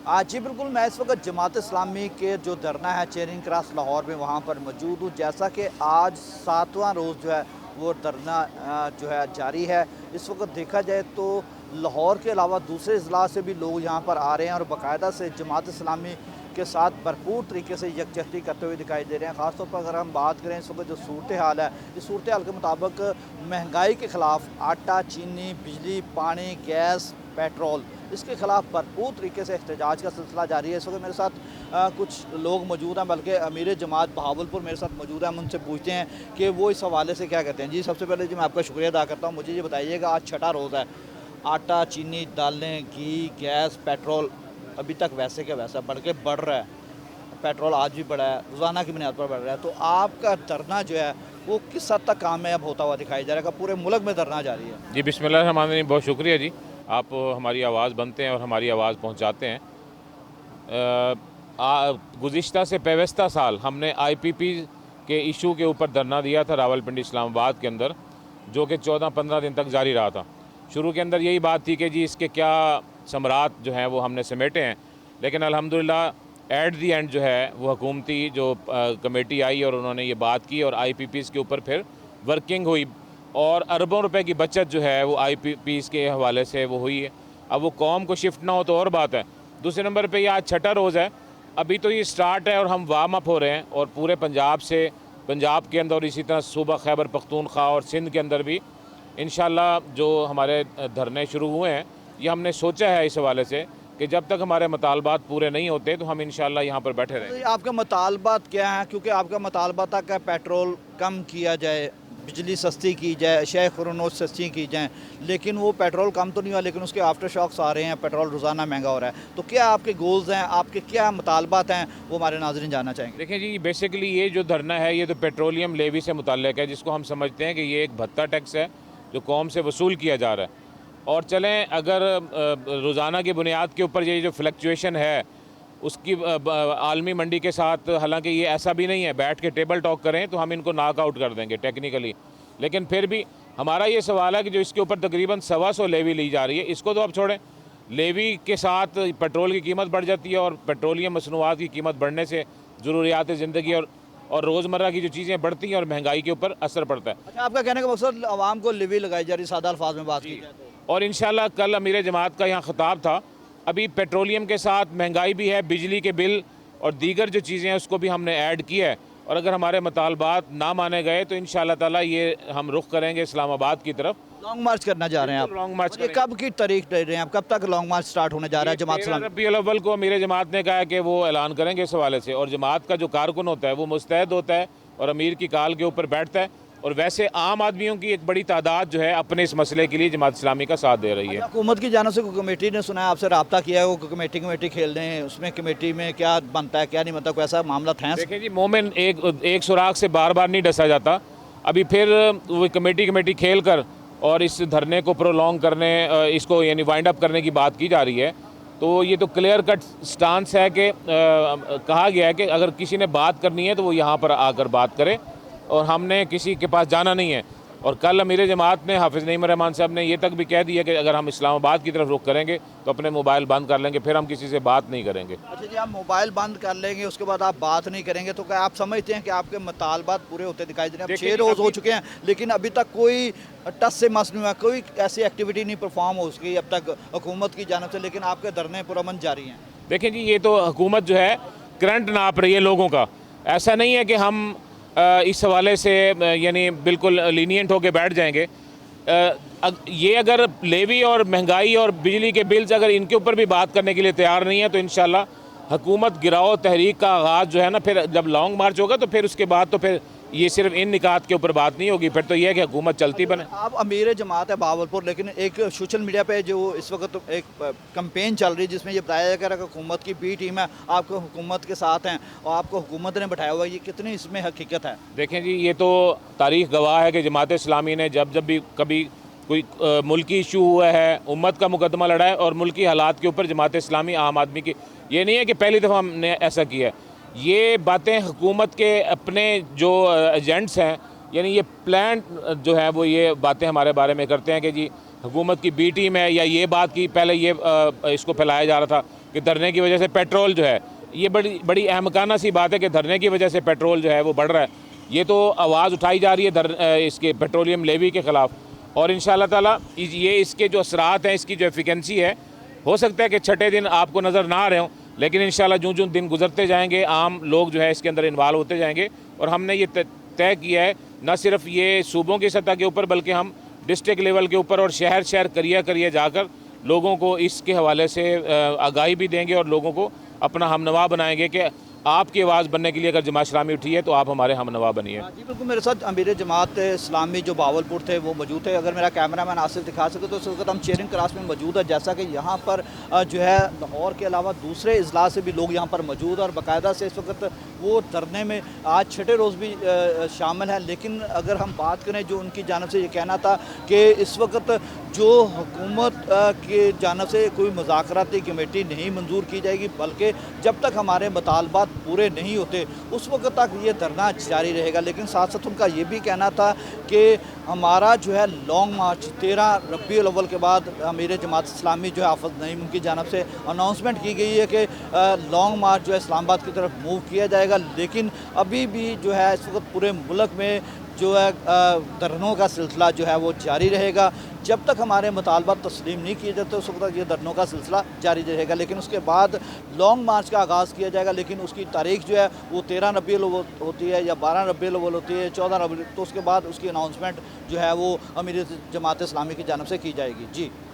جی بالکل، میں اس وقت جماعت اسلامی کے جو دھرنا ہے چیرنگ کراس لاہور میں وہاں پر موجود ہوں، جیسا کہ آج 7واں روز جو ہے وہ دھرنا جو ہے جاری ہے۔ اس وقت دیکھا جائے تو لاہور کے علاوہ دوسرے اضلاع سے بھی لوگ یہاں پر آ رہے ہیں اور باقاعدہ سے جماعت اسلامی کے ساتھ بھرپور طریقے سے یکجہتی کرتے ہوئے دکھائی دے رہے ہیں۔ خاص طور پر اگر ہم بات کریں اس وقت جو صورتحال ہے، اس صورتحال کے مطابق مہنگائی کے خلاف آٹا، چینی، بجلی، پانی، گیس، پیٹرول، اس کے خلاف بھرپور طریقے سے احتجاج کا سلسلہ جاری ہے۔ اس وقت میرے ساتھ کچھ لوگ موجود ہیں، بلکہ امیر جماعت بہاولپور میرے ساتھ موجود ہیں۔ ہم ان سے پوچھتے ہیں کہ وہ اس حوالے سے کیا کہتے ہیں۔ جی سب سے پہلے میں آپ کا شکریہ ادا کرتا ہوں۔ مجھے یہ بتائیے کہ آج چھٹا روز ہے، آٹا، چینی، دالیں، گھی، گیس، پیٹرول ابھی تک ویسے کا ویسا بلکہ بڑھ رہا ہے۔ پیٹرول آج بھی بڑھا ہے، روزانہ کی بنیاد پر بڑھ رہا ہے۔ تو آپ کا دھرنا جو ہے وہ کس حد تک کامیاب ہوتا ہوا دکھائی جا رہا ہے کہ پورے ملک میں دھرنا جاری ہے؟ جی بسم اللہ الرحمن الرحیم، بہت شکریہ جی، آپ ہماری آواز بنتے ہیں اور ہماری آواز پہنچاتے ہیں۔ گزشتہ سے پیوستہ سال ہم نے آئی پی پی کے ایشو کے اوپر دھرنا دیا تھا راولپنڈی اسلام آباد کے اندر، جو کہ 14-15 دن تک جاری رہا تھا۔ شروع کے اندر یہی بات تھی کہ جی اس کے کیا ثمرات جو ہیں وہ ہم نے سمیٹے ہیں، لیکن الحمدللہ ایٹ دی اینڈ جو ہے وہ حکومتی جو کمیٹی آئی اور انہوں نے یہ بات کی اور آئی پی پیز کے اوپر پھر ورکنگ ہوئی اور اربوں روپے کی بچت جو ہے وہ آئی پی پیز کے حوالے سے وہ ہوئی ہے۔ اب وہ قوم کو شفٹ نہ ہو تو اور بات ہے۔ دوسرے نمبر پہ یہ آج چھٹا روز ہے، ابھی تو یہ سٹارٹ ہے اور ہم وارم اپ ہو رہے ہیں، اور پورے پنجاب کے اندر اور اسی طرح صوبہ خیبر پختونخوا اور سندھ کے اندر بھی انشاءاللہ جو ہمارے دھرنے شروع ہوئے ہیں، یہ ہم نے سوچا ہے اس حوالے سے کہ جب تک ہمارے مطالبات پورے نہیں ہوتے تو ہم انشاءاللہ یہاں پر بیٹھے رہیں گے۔ آپ کے مطالبات کیا ہیں؟ کیونکہ آپ کا مطالبہ تھا کہ پیٹرول کم کیا جائے، بجلی سستی کی جائے، اشیاء خوراک سستی کی جائیں، لیکن وہ پیٹرول کم تو نہیں ہوا، لیکن اس کے آفٹر شاکس آ رہے ہیں، پیٹرول روزانہ مہنگا ہو رہا ہے۔ تو کیا آپ کے گولز ہیں، آپ کے کیا مطالبات ہیں، وہ ہمارے ناظرین جاننا چاہیں گے؟ دیکھیں جی، بیسیکلی یہ جو دھرنا ہے یہ تو پیٹرولیم لیوی سے متعلق ہے، جس کو ہم سمجھتے ہیں کہ یہ ایک بھتہ ٹیکس ہے جو قوم سے وصول کیا جا رہا ہے۔ اور چلیں اگر روزانہ کی بنیاد کے اوپر یہ جو فلیکچویشن ہے اس کی عالمی منڈی کے ساتھ، حالانکہ یہ ایسا بھی نہیں ہے، بیٹھ کے ٹیبل ٹاک کریں تو ہم ان کو ناک آؤٹ کر دیں گے ٹیکنیکلی، لیکن پھر بھی ہمارا یہ سوال ہے کہ جو اس کے اوپر تقریباً 125 لیوی لی جا رہی ہے، اس کو تو آپ چھوڑیں۔ لیوی کے ساتھ پیٹرول کی قیمت بڑھ جاتی ہے اور پیٹرولیم مصنوعات کی قیمت بڑھنے سے ضروریات زندگی اور روزمرہ کی جو چیزیں بڑھتی ہیں اور مہنگائی کے اوپر اثر پڑتا ہے۔ اچھا، آپ کا کہنے کا مقصد عوام کو لیوی لگائی جا رہی، سادہ الفاظ میں بات کی جائے تو؟ اور انشاءاللہ کل امیر جماعت کا یہاں خطاب تھا، ابھی پیٹرولیم کے ساتھ مہنگائی بھی ہے، بجلی کے بل اور دیگر جو چیزیں ہیں اس کو بھی ہم نے ایڈ کیا ہے، اور اگر ہمارے مطالبات نہ مانے گئے تو انشاءاللہ تعالیٰ یہ ہم رخ کریں گے اسلام آباد کی طرف۔ لانگ مارچ کرنا جا رہے ہیں آپ؟ لانگ مارچ یہ کب کی تاریخ دے رہے ہیں آپ؟ کب تک لانگ مارچ سٹارٹ ہونے جا رہا ہے جماعت اسلامی؟ ربیع الاول کو امیر جماعت نے کہا کہ وہ اعلان کریں گے اس حوالے سے، اور جماعت کا جو کارکن ہوتا ہے وہ مستعد ہوتا ہے اور امیر کی کال کے اوپر بیٹھتا ہے، اور ویسے عام آدمیوں کی ایک بڑی تعداد جو ہے اپنے اس مسئلے کے لیے جماعت اسلامی کا ساتھ دے رہی ہے۔ حکومت کی جانب سے کوئی کمیٹی نے سنا ہے آپ سے رابطہ کیا ہے، وہ کمیٹی کھیل رہے ہیں، اس میں کمیٹی میں کیا بنتا ہے کیا نہیں بنتا، کوئی ایسا معاملہ ہیں؟ دیکھیں جی، مومن ایک سوراخ سے بار بار نہیں ڈسا جاتا، ابھی پھر وہ کمیٹی کھیل کر اور اس دھرنے کو پرولونگ کرنے، اس کو یعنی وائنڈ اپ کرنے کی بات کی جا رہی ہے، تو یہ تو کلیئر کٹ سٹانس ہے کہ کہا گیا ہے کہ اگر کسی نے بات کرنی ہے تو وہ یہاں پر آ کر بات کرے، اور ہم نے کسی کے پاس جانا نہیں ہے۔ اور کل امیر جماعت نے حافظ نعیم الرحمان صاحب نے یہ تک بھی کہہ دیا کہ اگر ہم اسلام آباد کی طرف رخ کریں گے تو اپنے موبائل بند کر لیں گے، پھر ہم کسی سے بات نہیں کریں گے۔ اچھا جی، آپ موبائل بند کر لیں گے، اس کے بعد آپ بات نہیں کریں گے، تو کیا آپ سمجھتے ہیں کہ آپ کے مطالبات پورے ہوتے دکھائی دے رہے ہیں؟ 6 روز ہو چکے ہیں لیکن ابھی تک کوئی ٹس سے مس نہیں ہوا، کوئی ایسی ایکٹیویٹی نہیں پرفارم ہو سکی اب تک حکومت کی جانب سے، لیکن آپ کے دھرنے پرامن جاری ہیں؟ دیکھیں جی، یہ تو حکومت جو ہے کرنٹ ناپ رہی ہے لوگوں کا، ایسا نہیں ہے کہ ہم اس حوالے سے یعنی بالکل لینینٹ ہو کے بیٹھ جائیں گے۔ یہ اگر لیوی اور مہنگائی اور بجلی کے بلز اگر ان کے اوپر بھی بات کرنے کے لیے تیار نہیں ہے تو انشاءاللہ حکومت گراؤ تحریک کا آغاز جو ہے نا، پھر جب لانگ مارچ ہوگا تو پھر اس کے بعد تو پھر یہ صرف ان نکات کے اوپر بات نہیں ہوگی، پھر تو یہ ہے کہ حکومت چلتی بنے۔ آپ امیر جماعت ہے بہاولپور، لیکن ایک سوشل میڈیا پہ جو اس وقت ایک کمپین چل رہی ہے جس میں یہ بتایا جا رہا ہے کہ حکومت کی بی ٹیم ہے، آپ کو حکومت کے ساتھ ہیں اور آپ کو حکومت نے بٹھایا ہوا ہے، یہ کتنی اس میں حقیقت ہے؟ دیکھیں جی، یہ تو تاریخ گواہ ہے کہ جماعت اسلامی نے جب بھی کبھی کوئی ملکی ایشو ہوا ہے، امت کا مقدمہ لڑا ہے، اور ملکی حالات کے اوپر جماعت اسلامی عام آدمی کی، یہ نہیں ہے کہ پہلی دفعہ ہم نے ایسا کیا ہے، یہ باتیں حکومت کے اپنے جو ایجنٹس ہیں، یعنی یہ پلان جو ہے وہ یہ باتیں ہمارے بارے میں کرتے ہیں کہ جی حکومت کی بی ٹیم ہے، یا یہ بات کی پہلے یہ اس کو پھیلایا جا رہا تھا کہ دھرنے کی وجہ سے پیٹرول جو ہے، یہ بڑی احمقانہ سی بات ہے کہ دھرنے کی وجہ سے پیٹرول جو ہے وہ بڑھ رہا ہے۔ یہ تو آواز اٹھائی جا رہی ہے اس کے پیٹرولیم لیوی کے خلاف، اور انشاءاللہ تعالیٰ یہ اس کے جو اثرات ہیں، اس کی جو ایفیکینسی ہے، ہو سکتا ہے کہ چھٹے دن آپ کو نظر نہ آ رہے ہوں، لیکن انشاءاللہ جوں دن گزرتے جائیں گے عام لوگ جو ہے اس کے اندر انوالو ہوتے جائیں گے، اور ہم نے یہ طے کیا ہے نہ صرف یہ صوبوں کی سطح کے اوپر بلکہ ہم ڈسٹرکٹ لیول کے اوپر اور شہر کریے جا کر لوگوں کو اس کے حوالے سے آگاہی بھی دیں گے اور لوگوں کو اپنا ہمنوا بنائیں گے کہ آپ کی آواز بننے کے لیے اگر جماعت اسلامی اٹھی ہے تو آپ ہمارے ہمنوا بنیے۔ جی بالکل، میرے ساتھ امیر جماعت اسلامی جو بہاولپور تھے وہ موجود تھے۔ اگر میرا کیمرہ مین آصف دکھا سکے تو اس وقت ہم چیرنگ کراس میں موجود ہے، جیسا کہ یہاں پر جو ہے لاہور کے علاوہ دوسرے اضلاع سے بھی لوگ یہاں پر موجود ہیں، اور باقاعدہ سے اس وقت وہ دھرنے میں آج چھٹے روز بھی شامل ہیں۔ لیکن اگر ہم بات کریں جو ان کی جانب سے یہ کہنا تھا کہ اس وقت جو حکومت کی جانب سے کوئی مذاکراتی کمیٹی نہیں منظور کی جائے گی، بلکہ جب تک ہمارے مطالبات پورے نہیں ہوتے اس وقت تک یہ دھرنا جاری رہے گا۔ لیکن ساتھ ساتھ ان کا یہ بھی کہنا تھا کہ ہمارا جو ہے لانگ مارچ 13 ربیع الاول کے بعد امیر جماعت اسلامی جو ہے حافظ نعیم ان کی جانب سے اناؤنسمنٹ کی گئی ہے کہ لانگ مارچ جو ہے اسلام آباد کی طرف موو کیا جائے گا، لیکن ابھی بھی جو ہے اس وقت پورے ملک میں جو ہے دھرنوں کا سلسلہ جو ہے وہ جاری رہے گا۔ جب تک ہمارے مطالبات تسلیم نہیں کیے جاتے اس وقت تک یہ دھرنوں کا سلسلہ جاری رہے گا، لیکن اس کے بعد لانگ مارچ کا آغاز کیا جائے گا۔ لیکن اس کی تاریخ جو ہے وہ 13 ربیع الاول ہوتی ہے یا 12 ربیع الاول ہوتی ہے، 14 ربیع، تو اس کے بعد اس کی اناؤنسمنٹ جو ہے وہ امیر جماعت اسلامی کی جانب سے کی جائے گی۔ جی